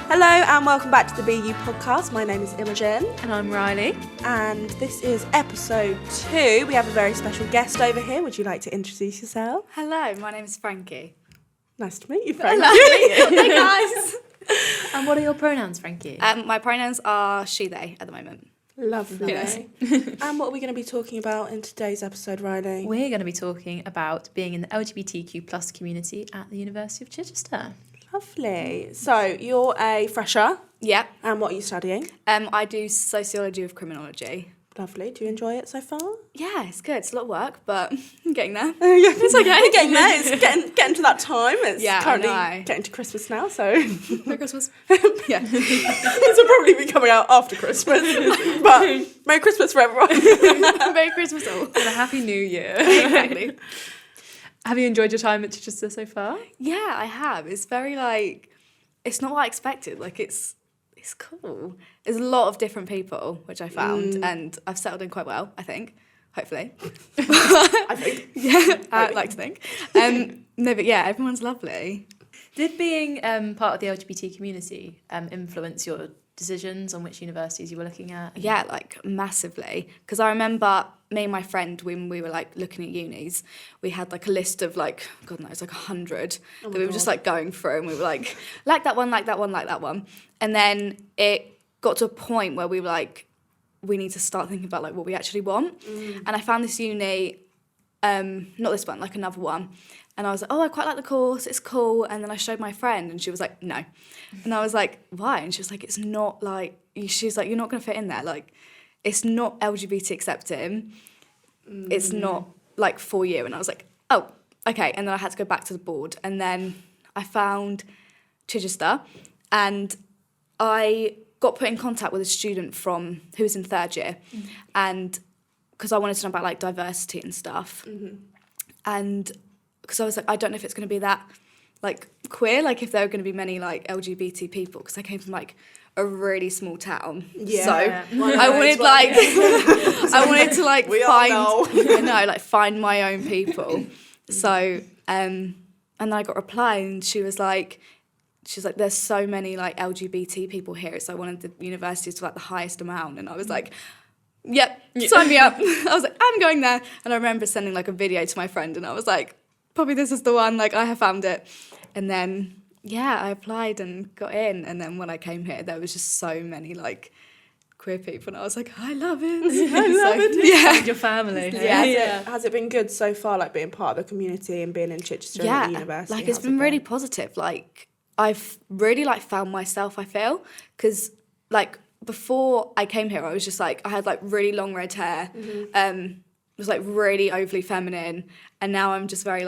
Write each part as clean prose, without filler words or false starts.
Hello and welcome back to the BU podcast. My name is Imogen. And I'm Rylee. And this is episode 2. We have a very special guest over here. Would you like to introduce yourself? Hello, my name is Frankie. Nice to meet you, Frankie. Hey guys. And what are your pronouns, Frankie? My pronouns are she, they at the moment. Lovely. And what are we going to be talking about in today's episode, Rylee? We're going to be talking about being in the LGBTQ plus community at the University of Chichester. Lovely. So you're a fresher. Yeah. And what are you studying? I do sociology with criminology. Lovely. Do you enjoy it so far? Yeah, it's good. It's a lot of work, but I'm getting there. It's okay. We're getting there. It's getting to that time. It's currently I know. getting to Christmas now, so Merry Christmas. Yeah. this will probably be coming out after Christmas. But Merry Christmas for everyone. Merry Christmas all. And a Happy New Year. Exactly. Have you enjoyed your time at Chichester so far? Yeah, I have. It's very it's not what I expected. It's cool. There's a lot of different people, which I found, and I've settled in quite well, I think. Hopefully. I think. Yeah, I'd like to think. No, but yeah, everyone's lovely. Did being part of the LGBT community influence your decisions on which universities you were looking at? Yeah, massively. Because I remember me and my friend, when we were looking at unis, we had a list of God knows, 100 that we were just going through, and we were like that one, like that one, like that one. And then it got to a point where we were we need to start thinking about what we actually want. And I found this uni, not this one, another one. And I was like, oh, I quite like the course, it's cool. And then I showed my friend and she was like, no. And I was like, why? And she was like, it's not she's like, you're not going to fit in there. It's not LGBT accepting. It's not for you. And I was like, oh, okay. And then I had to go back to the board. And then I found Chichester, and I got put in contact with a student who was in third year. And because I wanted to know about diversity and stuff. And because I was like, I don't know if it's going to be that queer, if there are going to be many LGBT people, because I came from a really small town. Yeah. So I wanted I wanted to find my own people. So and then I got a reply, and she was like, there's so many LGBT people here, so I wanted the university to the highest amount. And I was like, yep, sign me up. I was like, I'm going there. And I remember sending a video to my friend, and I was like, probably this is the one, I have found it. And then, yeah, I applied and got in. And then when I came here, there was just so many, queer people. And I was like, I love it. I love it. Yeah. Your family. Yeah. Has it been good so far, being part of the community and being in Chichester and at the university? It's been really positive. I've really, found myself, I feel. Because, before I came here, I was just, I had, really long red hair. Was really overly feminine, and now I'm just very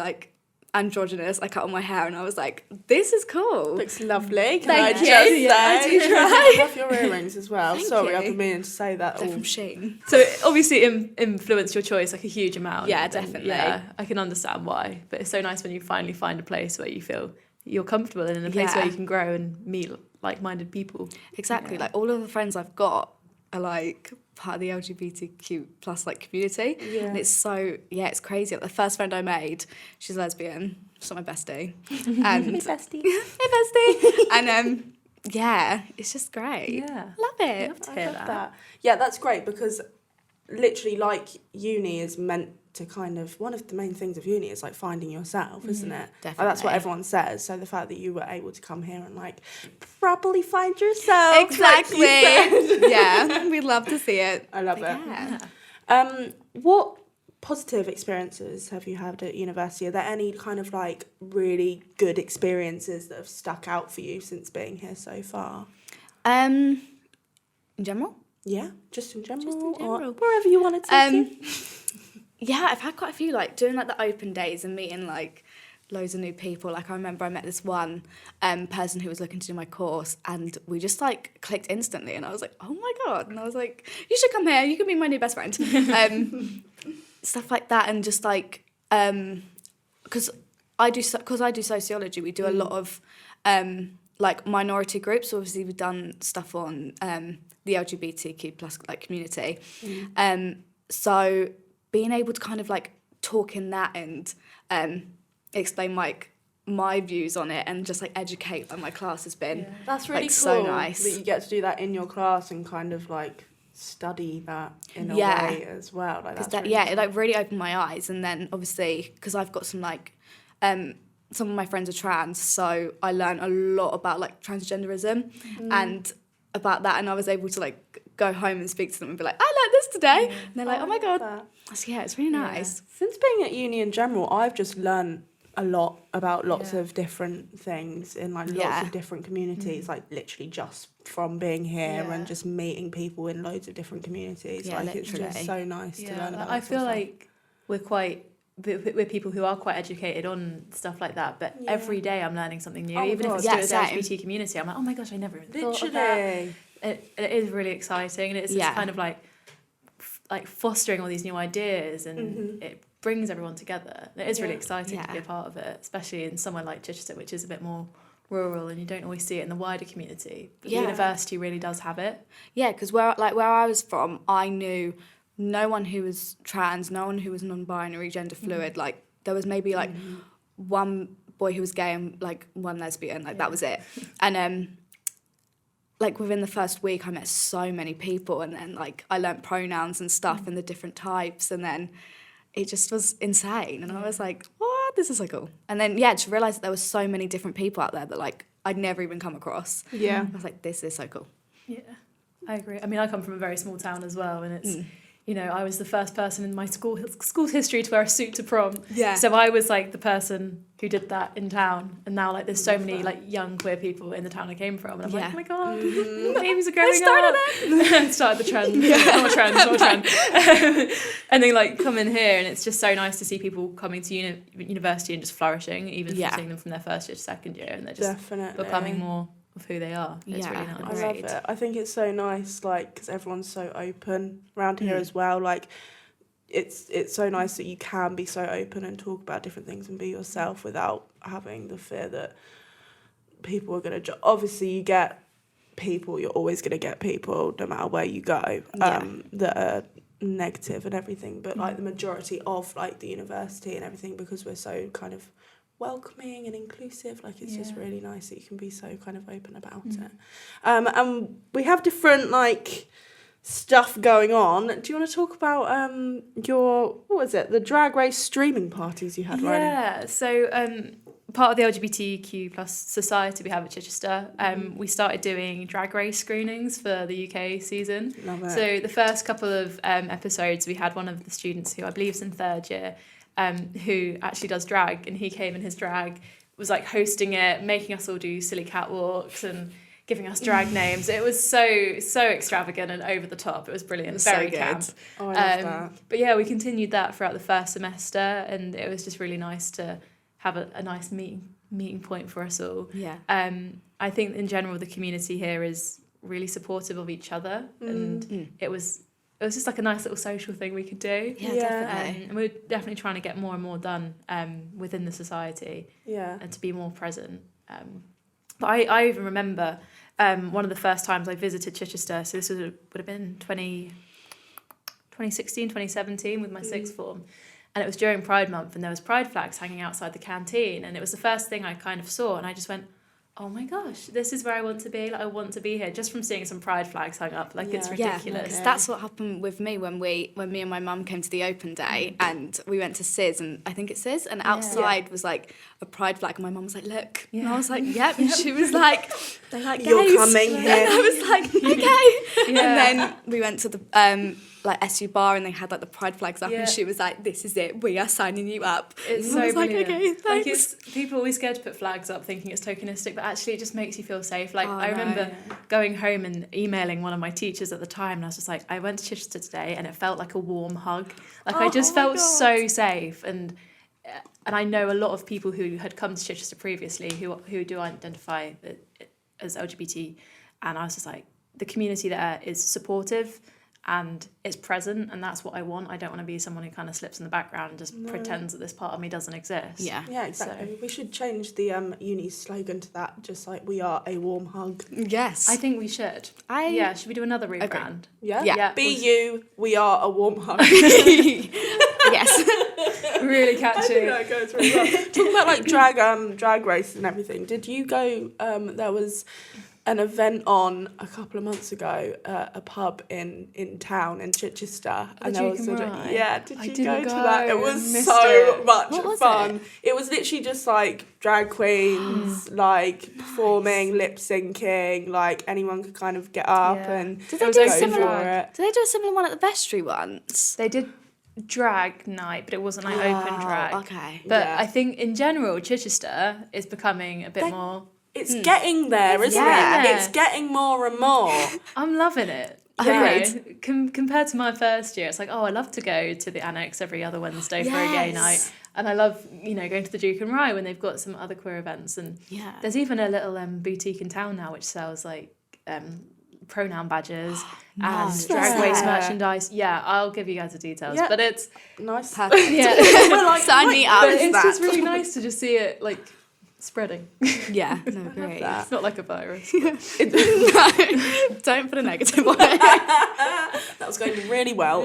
androgynous. I cut all my hair, and I was like, this is cool. Looks lovely. Can Thank I you. just say? I do try. I love your earrings as well. Thank Sorry, you. I've been meaning to say that. They're from Shein. So it obviously influenced your choice a huge amount. Yeah, And, definitely. Yeah, I can understand why. But it's so nice when you finally find a place where you feel you're comfortable in, and a place where you can grow and meet like-minded people. Exactly. Yeah. All of the friends I've got are part of the LGBTQ plus Yeah. community. And it's crazy. The first friend I made, she's lesbian. She's not my bestie. And Hey, bestie. hey bestie. And it's just great. Yeah. Love it. Love to hear that. Yeah, that's great, because literally uni is meant to one of the main things of uni is finding yourself, isn't it? Definitely. That's what everyone says. So the fact that you were able to come here and properly find yourself. Exactly. Yeah, we'd love to see it. I love it. Yeah. What positive experiences have you had at university? Are there any really good experiences that have stuck out for you since being here so far? In general? Yeah, just in general, general. or wherever you want to take you. Yeah, I've had quite a few, doing the open days and meeting loads of new people. I remember I met this one person who was looking to do my course, and we just clicked instantly, and I was like, oh my God. And I was like, you should come here, you can be my new best friend. Stuff like that. And just because I do sociology, we do a lot of minority groups. So obviously we've done stuff on the LGBTQ plus community. So being able to talk in that and explain my views on it and just like educate my class has been That's really like cool so nice that you get to do that in your class and kind of like study that in a way as well. Like that's really it like really opened my eyes. And then obviously because I've got some like some of my friends are trans, so I learned a lot about like transgenderism and about that, and I was able to like go home and speak to them and be like, I learned this today, and they're like, oh my god. So yeah, it's really nice. Since being at uni in general, I've just learned a lot about lots of different things in like lots of different communities, like literally just from being here and just meeting people in loads of different communities. Yeah, like literally. it's just so nice to learn about. I feel like we're people who are quite educated on stuff like that, but every day I'm learning something new. Even if it's to do with the LGBT community, I'm like, oh my gosh, I never even thought of that. It is really exciting, and it's just kind of like fostering all these new ideas, and it brings everyone together. It is really exciting to be a part of it, especially in somewhere like Chichester, which is a bit more rural, and you don't always see it in the wider community. But the university really does have it. Yeah, because where I was from, I knew no one who was trans, no one who was non-binary, gender fluid. Like there was maybe like one boy who was gay and like one lesbian. Like that was it. And like within the first week, I met so many people, and then like I learnt pronouns and stuff and the different types, and then it just was insane. And I was like, what? This is so cool. And then to realise that there were so many different people out there that like I'd never even come across. Yeah, I was like, this is so cool. Yeah, I agree. I mean, I come from a very small town as well, and it's. You know, I was the first person in my school's history to wear a suit to prom. Yeah. So I was like the person who did that in town, and now like there's so many like young queer people in the town I came from, and I'm like, oh my god, names are growing up. Started the trend. Not a trend. And then like come in here, and it's just so nice to see people coming to university and just flourishing, even seeing them from their first year to second year, and they're just becoming more of who they are. It's really nice. I love it. I think it's so nice, like, because everyone's so open around here as well. Like, it's so nice that you can be so open and talk about different things and be yourself without having the fear that people are going to obviously you get people, you're always going to get people no matter where you go that are negative and everything, but like the majority of like the university and everything, because we're so kind of welcoming and inclusive, like it's just really nice that you can be so kind of open about it. And we have different like stuff going on. Do you want to talk about the drag race streaming parties you had? Yeah, so part of the LGBTQ plus society we have at Chichester, we started doing drag race screenings for the UK season. Love it. So the first couple of episodes, we had one of the students who I believe is in third year, who actually does drag, and he came in his drag, was like hosting it, making us all do silly catwalks and giving us drag names. It was so extravagant and over the top. It was brilliant. It was very camp. Oh, I love that. But yeah, we continued that throughout the first semester, and it was just really nice to have a nice meeting point for us all. Yeah. I think in general the community here is really supportive of each other, and it was just like a nice little social thing we could do. Yeah, definitely. And we're definitely trying to get more and more done within the society. Yeah. And to be more present. But I even remember one of the first times I visited Chichester, so this would have been 2016, 2017 with my sixth form. And it was during Pride Month, and there was pride flags hanging outside the canteen, and it was the first thing I kind of saw, and I just went, oh my gosh, this is where I want to be. Like, I want to be here just from seeing some pride flags hung up. Like, it's ridiculous. Yeah, that's what happened with me when me and my mum came to the open day, and we went to Sis, and I think it's Sis, and outside was like a pride flag, and my mum was like, look. And I was like, yep. And she was like, they're like, you're coming here. And I was like, okay. And then we went to the like SU bar, and they had like the pride flags up, and she was like, this is it, we are signing you up. It's so brilliant. Like, okay, thanks. Like, people are always scared to put flags up thinking it's tokenistic, but actually it just makes you feel safe. Like, I remember going home and emailing one of my teachers at the time, and I was just like, I went to Chichester today, and it felt like a warm hug. Like, I just felt so safe, and I know a lot of people who had come to Chichester previously who do identify as LGBT, and I was just like, the community there is supportive and it's present, and that's what I want. I don't want to be someone who kind of slips in the background and just pretends that this part of me doesn't exist. Yeah, exactly. So, we should change the uni slogan to that, just like, we are a warm hug. Yes. I think we should. Should we do another rebrand? Okay. Yeah. Be you, we are a warm hug. Yes. Really I catchy. think that goes really well. Talking about like drag races and everything, did you go, there was an event on a couple of months ago at a pub in town in Chichester, and there was did I you didn't go to that? It was missed so it. much What was fun. It was literally just like drag queens like performing, lip syncing, like anyone could kind of get up and Did It they was do a open similar? drag. Did they do a similar one at the vestry once? They did drag night, but it wasn't like open drag. Okay. But Yeah. I think in general, Chichester is becoming a bit They- more. it's getting there, isn't Yeah. it? It's getting more and more. I'm loving it. Agreed. You know, compared to my first year, it's like, oh, I love to go to the Annex every other Wednesday for a gay Yes. night. And I love, going to the Duke and Rye when they've got some other queer events. And Yeah. there's even a little boutique in town now which sells like pronoun badges Nice. and drag race Yeah. merchandise. Yeah, I'll give you guys the details. Yeah. But it's Nice. Perfect. yeah, Sign me up but for it's that. just really nice to just see it like spreading. Yeah, no, great. that. It's not like a virus. No, don't put a negative on it. That was going really well.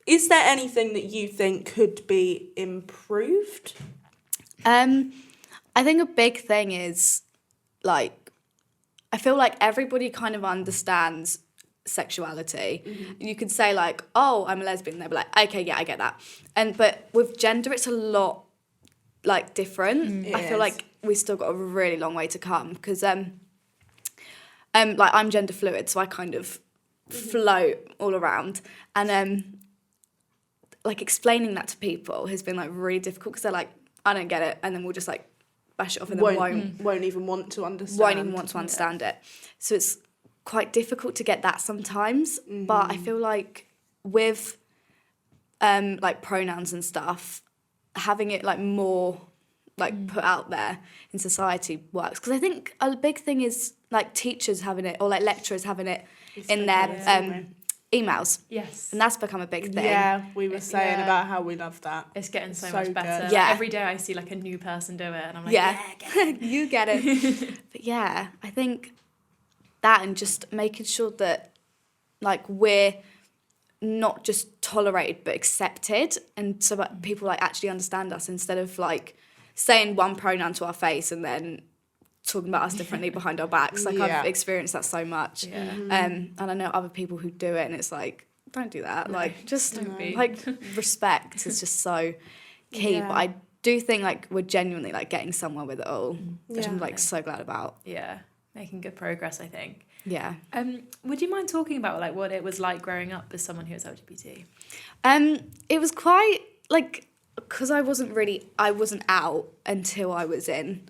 Is there anything that you think could be improved? I think a big thing is, like, I feel like everybody kind of understands sexuality. You could say like, oh, I'm a lesbian. They'll be like, okay, yeah, I get that. But with gender, it's a lot like different. I feel is. like we still got a really long way to come because like I'm gender fluid, so I kind of float all around, and like explaining that to people has been like really difficult because they're like, I don't get it, and then we'll just like bash it off and then Won't even want to understand. won't even want to understand it. So it's quite difficult to get that sometimes. But I feel like with like pronouns and stuff, having it like more like put out there in society works. Because I think a big thing is like teachers having it or like lecturers having it in their emails. Yes. And that's become a big thing. Yeah, we were saying Yeah. about how we love that. It's getting so, So much good. better. Yeah. Like, every day I see like a new person do it and I'm like, Yeah, get it. you get it. But yeah, I think that and just making sure that like we're not just tolerated but accepted, and so that people like actually understand us instead of like saying one pronoun to our face and then talking about us differently behind our backs. Like Yeah. I've experienced that so much. Yeah. And I know other people who do it and it's like, don't do that. Like just Don't be. like respect is just so key. Yeah. But I do think like we're genuinely like getting somewhere with it all, which I'm Yeah. like so glad about. Yeah. Making good progress, I think. Yeah. Would you mind talking about like what it was like growing up as someone who was LGBT? It was quite like, because I wasn't out until I was in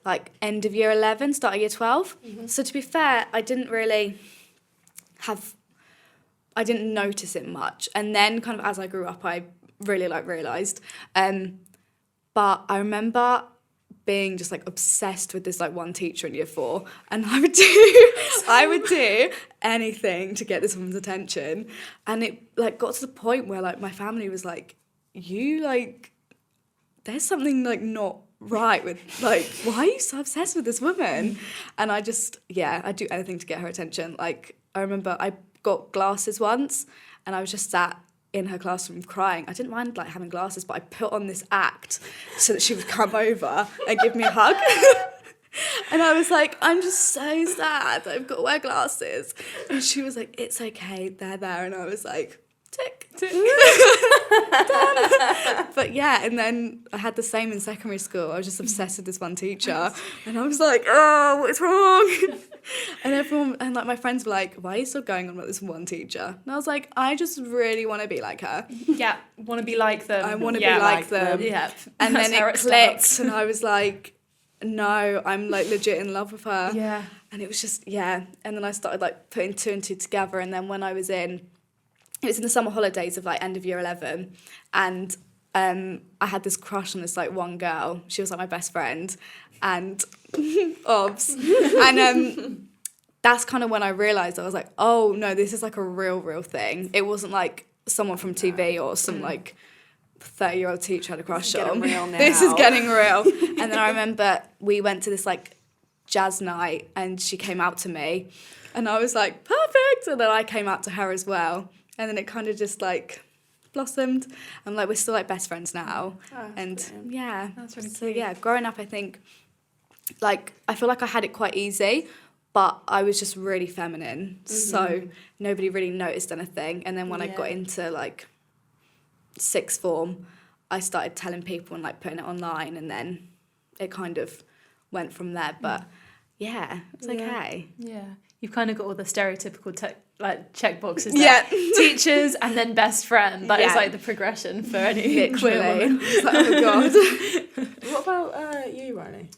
like end of year 11, start of year 12. So to be fair, I didn't notice it much. And then kind of as I grew up, I really like realised. But I remember being just like obsessed with this like one teacher in year 4, and I would do anything to get this woman's attention. And it like got to the point where like my family was like, you like, there's something like not right with like, why are you so obsessed with this woman? And I just, I'd do anything to get her attention. Like I remember I got glasses once and I was just sat in her classroom crying. I didn't mind like having glasses, but I put on this act so that she would come over and give me a hug. And I was like, I'm just so sad I've got to wear glasses. And she was like, it's okay, they're there. And I was like, tick, tick. But yeah, and then I had the same in secondary school. I was just obsessed with this one teacher. And I was like, oh, what's wrong? And everyone, and like my friends were like, why are you still going on about this one teacher? And I was like, I just really want to be like her. Yeah. Want to be like them. I want to Yeah. be like them. Yeah. And That's then how it starts. clicked and I was like, no, I'm like legit in love with her. Yeah. And it was just, And then I started like putting 2 and 2 together. And then when I was in, it was in the summer holidays of like end of year 11. And I had this crush on this like one girl. She was like my best friend. And obs. And that's kind of when I realised, I was like, oh no, this is like a real thing. It wasn't like someone from TV or some like 30-year-old teacher had a crush on. Real now. This is getting real. And then I remember we went to this like jazz night and she came out to me and I was like, perfect. And then I came out to her as well. and then it kind of just like blossomed. And like we're still like best friends now. And brilliant. yeah, That's really so cute. yeah, growing up I think like I feel like I had it quite easy, but I was just really feminine, so nobody really noticed anything. And then when I got into like sixth form, I started telling people and like putting it online, and then it kind of went from there. But yeah, it's okay. Yeah, you've kind of got all the stereotypical like check boxes. Yeah. Teachers and then best friend. That is like the progression for any queer woman. It's like, oh god. What about you, Rylee?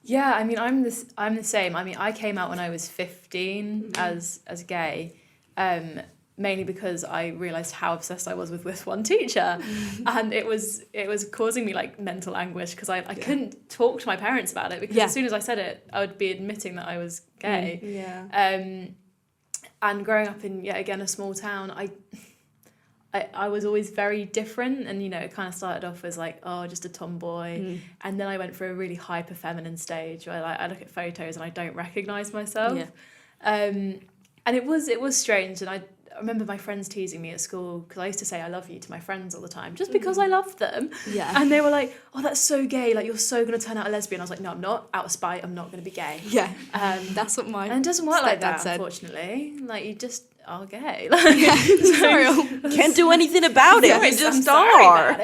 Yeah, I mean, I'm the same. I mean, I came out when I was 15 as gay, mainly because I realised how obsessed I was with this one teacher, and it was causing me like mental anguish because I couldn't talk to my parents about it because as soon as I said it, I would be admitting that I was gay. And growing up in again a small town, I was always very different, and it kind of started off as like, oh, just a tomboy, and then I went through a really hyper feminine stage where like I look at photos and I don't recognise myself, and it was strange. And I remember my friends teasing me at school because I used to say I love you to my friends all the time just because I loved them, and they were like, oh, that's so gay, like you're so gonna turn out a lesbian. I was like, no, I'm not. Out of spite, I'm not gonna be gay. That's what my and it doesn't work like that said. Unfortunately, like you just are gay. Can't do anything about it. We just are.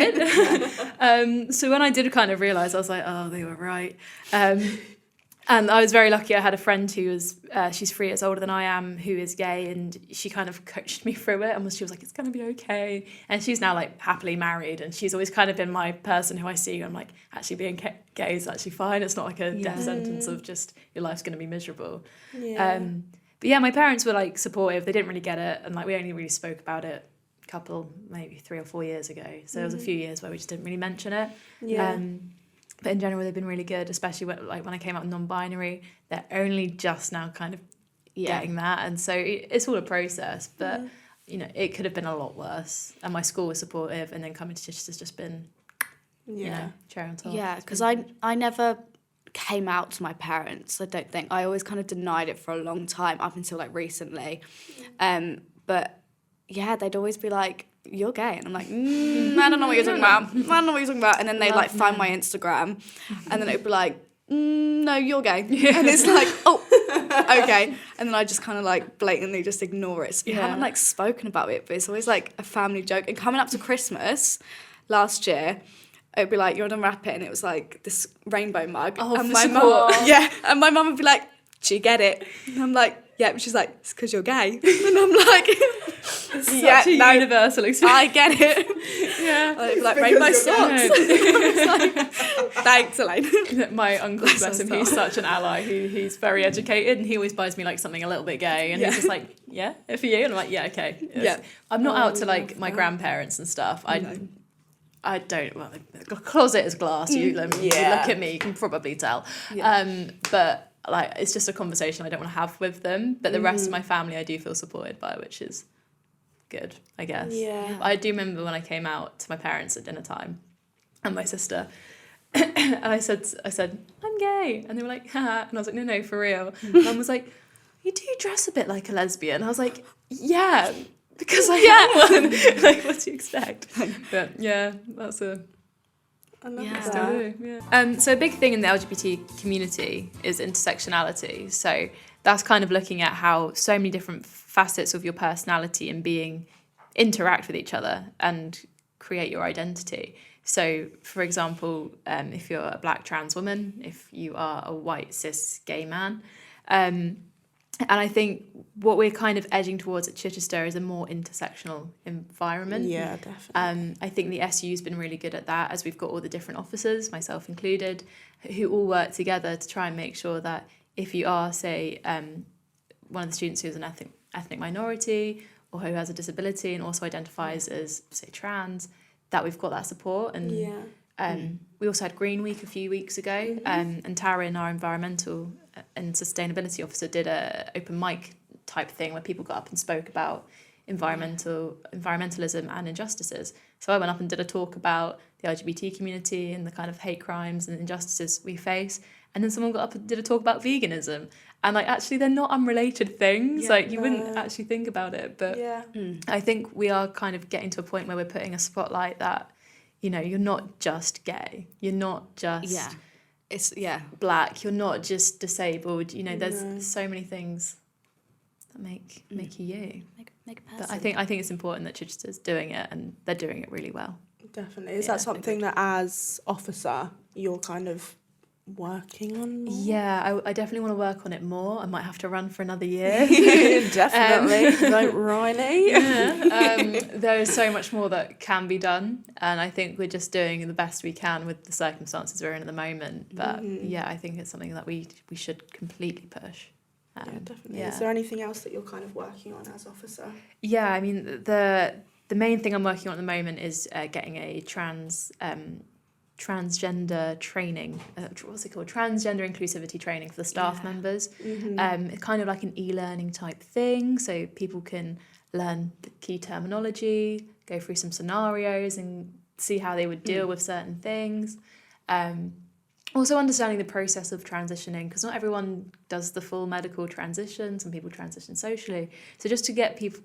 So when I did kind of realise, I was like, oh, they were right. And I was very lucky. I had a friend who was, she's 3 years older than I am, who is gay, and she kind of coached me through it, and she was like, it's going to be okay. And she's now like happily married, and she's always kind of been my person who I see, and I'm like, actually being gay is actually fine. It's not like a death sentence of just your life's going to be miserable. But yeah, my parents were like supportive. They didn't really get it, and like we only really spoke about it a couple, maybe 3 or 4 years ago. So there was a few years where we just didn't really mention it. But in general, they've been really good, especially when I came out non-binary. They're only just now kind of getting that, and so it's all a process. But it could have been a lot worse. And my school was supportive, and then coming to Chichester's just been, cherry on top. Yeah, because I never came out to my parents. I don't think. I always kind of denied it for a long time up until like recently, but yeah, they'd always be like, you're gay, and I'm like, I don't know what you're talking about. I don't know what you're talking about. And then they like find my Instagram, and then it'd be like, no, you're gay, and it's like, oh, okay. And then I just kind of like blatantly just ignore it. So we haven't like spoken about it, but it's always like a family joke. And coming up to Christmas last year, it'd be like, you're gonna wrap it, and it was like this rainbow mug. And my mum, and my mum would be like, do you get it? And I'm like, yeah. And she's like, it's because you're gay. And I'm like, such a universal experience. I get it. Like rainbow socks. Thanks, Elaine. My uncle, bless him, he's such an ally. He's very educated, and he always buys me like something a little bit gay, and he's just like, yeah, for you. And I'm like, yeah, okay. I'm not out to like my grandparents and stuff. I don't. Well, the closet is glass. You look at me, you can probably tell. But like, it's just a conversation I don't want to have with them. But the rest of my family, I do feel supported by, which is good, I guess. I do remember when I came out to my parents at dinner time, and my sister, and I said, I'm gay, and they were like, ha, and I was like, no, for real. Mum was like, you do dress a bit like a lesbian. I was like, yeah, because I am one. Like, what do you expect? But yeah, that's a. I love that. So a big thing in the LGBT community is intersectionality. So that's kind of looking at how so many different facets of your personality and being interact with each other and create your identity. So, for example, if you're a black trans woman, if you are a white cis gay man, and I think what we're kind of edging towards at Chichester is a more intersectional environment. Yeah, definitely. I think the SU's been really good at that, as we've got all the different officers, myself included, who all work together to try and make sure that if you are, say, one of the students who's an ethnic minority or who has a disability and also identifies as, say, trans, that we've got that support. And we also had Green Week a few weeks ago, and Taryn, our environmental and sustainability officer, did a open mic type thing where people got up and spoke about environmentalism and injustices. So I went up and did a talk about the LGBT community and the kind of hate crimes and injustices we face. And then someone got up and did a talk about veganism. And like actually they're not unrelated things. Yeah, like you no. wouldn't actually think about it. But Yeah. I think we are kind of getting to a point where we're putting a spotlight that, you know, you're not just gay. You're not just black. You're not just disabled. You know, there's so many things that make you you. Make a person. But I think it's important that Chichester's doing it, and they're doing it really well. Definitely. Is that something that as officer you're kind of working on more? Yeah, I definitely want to work on it more. I might have to run for another year. Definitely. Don't Rylee. Yeah. There is so much more that can be done, and I think we're just doing the best we can with the circumstances we're in at the moment. But yeah, I think it's something that we should completely push. Yeah, definitely. Yeah. Is there anything else that you're kind of working on as officer? Yeah, I mean the main thing I'm working on at the moment is getting a transgender training, what's it called? Transgender inclusivity training for the staff members. It's kind of like an e-learning type thing, so people can learn the key terminology, go through some scenarios and see how they would deal with certain things. Also understanding the process of transitioning, because not everyone does the full medical transition. Some people transition socially. So just to get people,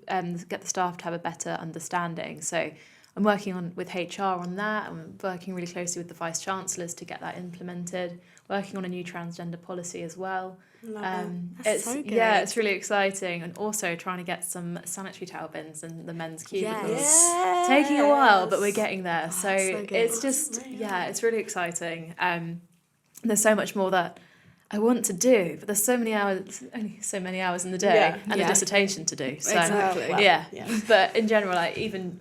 get the staff to have a better understanding. So I'm working with HR on that. I'm working really closely with the Vice Chancellors to get that implemented. Working on a new transgender policy as well. That's so good. Yeah, it's really exciting, and also trying to get some sanitary towel bins in the men's cubicles. Yes. Taking a while, but we're getting there. Oh, So good. it's just it's really exciting. There's so much more that I want to do, but there's only so many hours in the day, and a dissertation to do. So Exactly. yeah. But in general, like even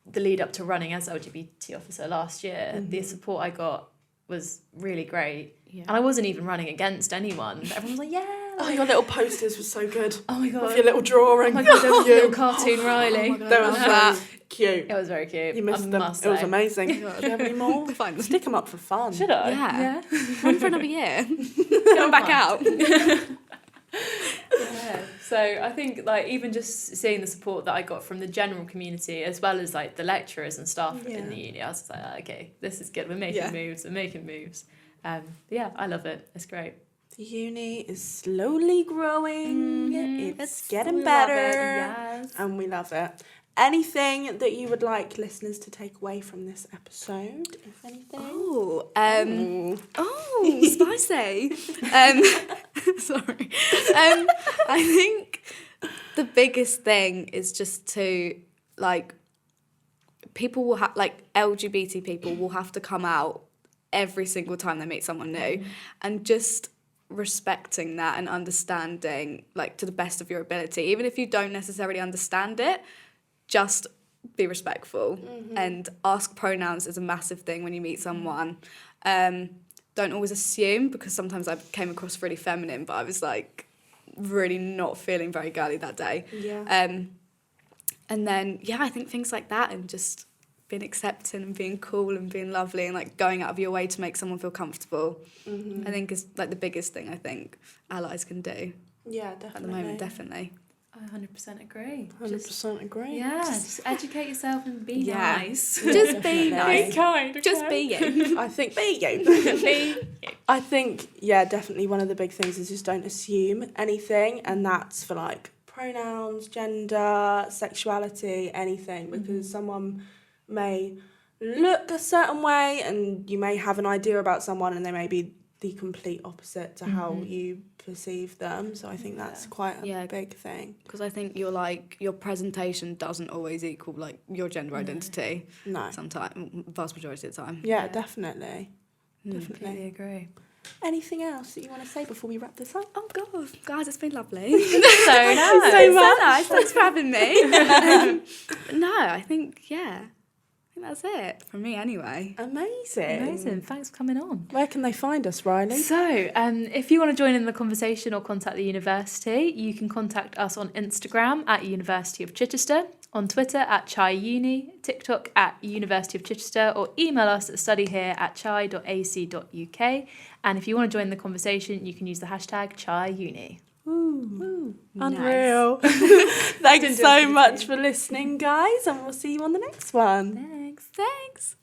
the lead up to running as LGBT officer last year, the support I got was really great. Yeah. And I wasn't even running against anyone. But everyone was like, yeah. Oh, your little posters were so good. Oh my God. With your little drawing. Oh my God, there was a little cartoon Rylee. Oh my God, That was that. cute. It was very cute. You missed them. It was amazing. Do you have any more? Fine. Stick them up for fun. Should I? Yeah. Run for another year. Get them back out. Yeah. So I think like even just seeing the support that I got from the general community, as well as like the lecturers and staff in the uni, I was like, okay, this is good. We're making moves. Yeah, I love it. It's great. The uni is slowly growing. It's getting We better. love it. Yes. And we love it. Anything that you would like listeners to take away from this episode, if anything? Spicy. Sorry. I think the biggest thing is just to like people will have like LGBT people will have to come out every single time they meet someone new, and just respecting that and understanding like to the best of your ability, even if you don't necessarily understand it. Just be respectful and ask pronouns is a massive thing when you meet someone. Don't always assume, because sometimes I came across really feminine, but I was like really not feeling very girly that day. Yeah. And then, I think things like that, and just being accepting and being cool and being lovely and like going out of your way to make someone feel comfortable, I think is like the biggest thing I think allies can do. Yeah, definitely. At the moment, definitely. I 100% agree. 100% agree. Yeah, just educate yourself and be nice. Just be nice. Be kind. Just be you. I think be you. Be you. I think, definitely one of the big things is just don't assume anything, and that's for like pronouns, gender, sexuality, anything, because someone may look a certain way and you may have an idea about someone and they may be the complete opposite to how you perceive them. So I think that's quite a big thing. Because I think your presentation doesn't always equal like your gender identity. No. Sometimes, vast majority of the time. Yeah, definitely. Completely agree. Anything else that you want to say before we wrap this up? Oh God, guys, it's been lovely. So nice. So nice. Thanks for having me. No, I think that's it from me anyway. Amazing. Thanks for coming on. Where can they find us, Rylee? So, if you want to join in the conversation or contact the university, you can contact us on Instagram at University of Chichester, on Twitter at ChiUni, TikTok at University of Chichester, or email us at studyhere@chi.ac.uk. And if you want to join the conversation, you can use the hashtag ChiUni. Unreal. Thanks so much for listening, guys, and we'll see you on the next one. Thanks.